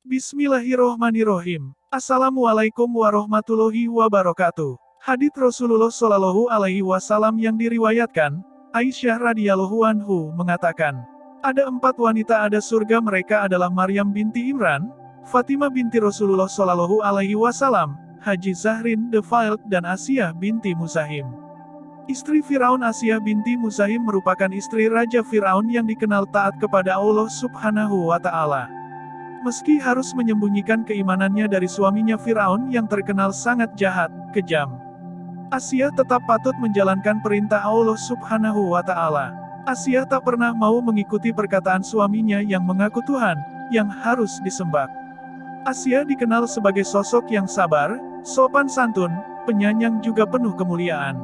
Bismillahirrohmanirrohim. Assalamualaikum warahmatullahi wabarakatuh. Hadits Rasulullah Shallallahu Alaihi Wasallam yang diriwayatkan, Aisyah radhiyallahu anhu mengatakan, ada 4 wanita ada surga, mereka adalah Maryam binti Imran, Fatimah binti Rasulullah Shallallahu Alaihi Wasallam, Haji Zahrin the Failed, dan Asiyah binti Muzahim. Istri Firaun Asiyah binti Muzahim merupakan istri Raja Firaun yang dikenal taat kepada Allah Subhanahu wa Ta'ala. Meski harus menyembunyikan keimanannya dari suaminya Firaun yang terkenal sangat jahat, kejam, Asiyah tetap patut menjalankan perintah Allah Subhanahu wa Ta'ala. Asiyah tak pernah mau mengikuti perkataan suaminya yang mengaku Tuhan, yang harus disembah. Asiyah dikenal sebagai sosok yang sabar, sopan santun, penyayang juga penuh kemuliaan.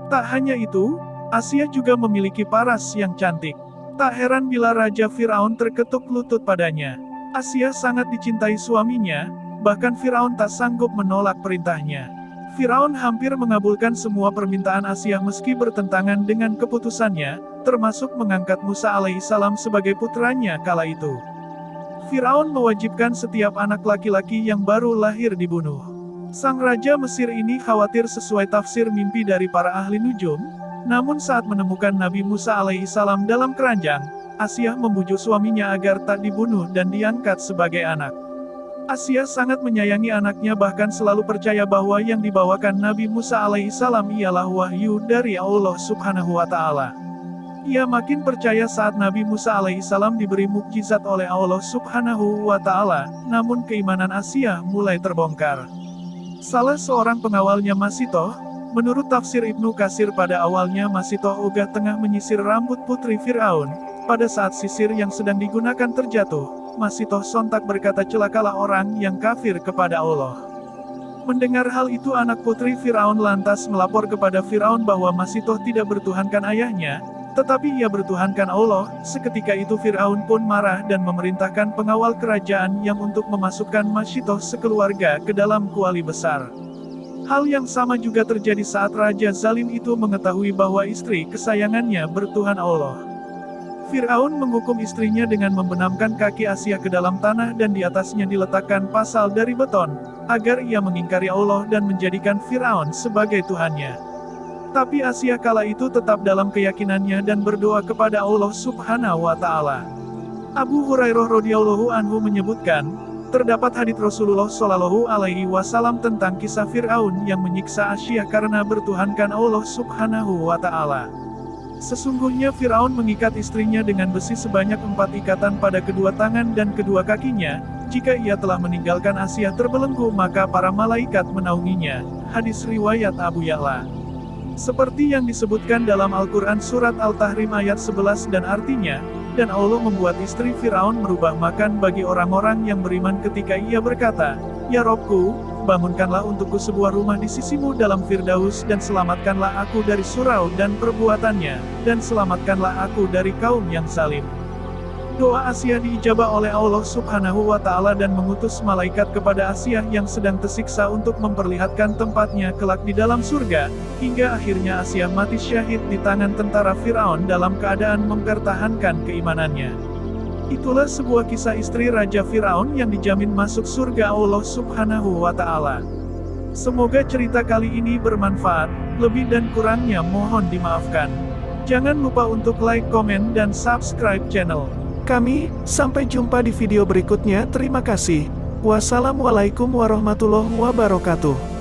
Tak hanya itu, Asiyah juga memiliki paras yang cantik. Tak heran bila Raja Firaun terketuk lutut padanya. Asiyah sangat dicintai suaminya, bahkan Firaun tak sanggup menolak perintahnya. Firaun hampir mengabulkan semua permintaan Asiyah meski bertentangan dengan keputusannya, termasuk mengangkat Musa alaihissalam sebagai putranya kala itu. Firaun mewajibkan setiap anak laki-laki yang baru lahir dibunuh. Sang Raja Mesir ini khawatir sesuai tafsir mimpi dari para ahli nujum, namun saat menemukan Nabi Musa alaihissalam dalam keranjang, Asiyah membujuk suaminya agar tak dibunuh dan diangkat sebagai anak. Asiyah sangat menyayangi anaknya, bahkan selalu percaya bahwa yang dibawakan Nabi Musa alaihissalam ialah wahyu dari Allah Subhanahu wa Ta'ala. Ia makin percaya saat Nabi Musa alaihissalam diberi mukjizat oleh Allah Subhanahu wa Ta'ala, namun keimanan Asiyah mulai terbongkar. Salah seorang pengawalnya Masitoh, menurut tafsir Ibnu Katsir pada awalnya Masitoh ogah tengah menyisir rambut putri Firaun. Pada saat sisir yang sedang digunakan terjatuh, Masitoh sontak berkata, celakalah orang yang kafir kepada Allah. Mendengar hal itu anak putri Firaun lantas melapor kepada Firaun bahwa Masitoh tidak bertuhankan ayahnya, tetapi ia bertuhankan Allah. Seketika itu Firaun pun marah dan memerintahkan pengawal kerajaan yang untuk memasukkan Masitoh sekeluarga ke dalam kuali besar. Hal yang sama juga terjadi saat Raja Zalim itu mengetahui bahwa istri kesayangannya bertuhan Allah. Firaun menghukum istrinya dengan membenamkan kaki Asiyah ke dalam tanah dan di atasnya diletakkan pasal dari beton, agar ia mengingkari Allah dan menjadikan Firaun sebagai Tuhannya. Tapi Asiyah kala itu tetap dalam keyakinannya dan berdoa kepada Allah Subhanahu wa Ta'ala. Abu Hurairah radhiyallahu anhu menyebutkan, terdapat hadits Rasulullah Shallallahu Alaihi Wasallam tentang kisah Firaun yang menyiksa Asiyah karena bertuhankan Allah Subhanahu wa Ta'ala. Sesungguhnya Firaun mengikat istrinya dengan besi sebanyak 4 ikatan pada kedua tangan dan kedua kakinya. Jika ia telah meninggalkan Asiyah terbelenggu, maka para malaikat menaunginya. Hadis riwayat Abu Ya'la. Seperti yang disebutkan dalam Al-Quran surat Al-Tahrim ayat 11 dan artinya, dan Allah membuat istri Firaun merubah makan bagi orang-orang yang beriman ketika ia berkata, Ya Robku, bangunkanlah untukku sebuah rumah di sisimu dalam Firdaus dan selamatkanlah aku dari surau dan perbuatannya, dan selamatkanlah aku dari kaum yang zalim. Doa Asiyah diijabah oleh Allah Subhanahu wa Ta'ala dan mengutus malaikat kepada Asiyah yang sedang tersiksa untuk memperlihatkan tempatnya kelak di dalam surga, hingga akhirnya Asiyah mati syahid di tangan tentara Firaun dalam keadaan mempertahankan keimanannya. Itulah sebuah kisah istri Raja Firaun yang dijamin masuk surga Allah Subhanahu wa Ta'ala. Semoga cerita kali ini bermanfaat, lebih dan kurangnya mohon dimaafkan. Jangan lupa untuk like, komen, dan subscribe channel kami. Sampai jumpa di video berikutnya. Terima kasih. Wassalamualaikum warahmatullahi wabarakatuh.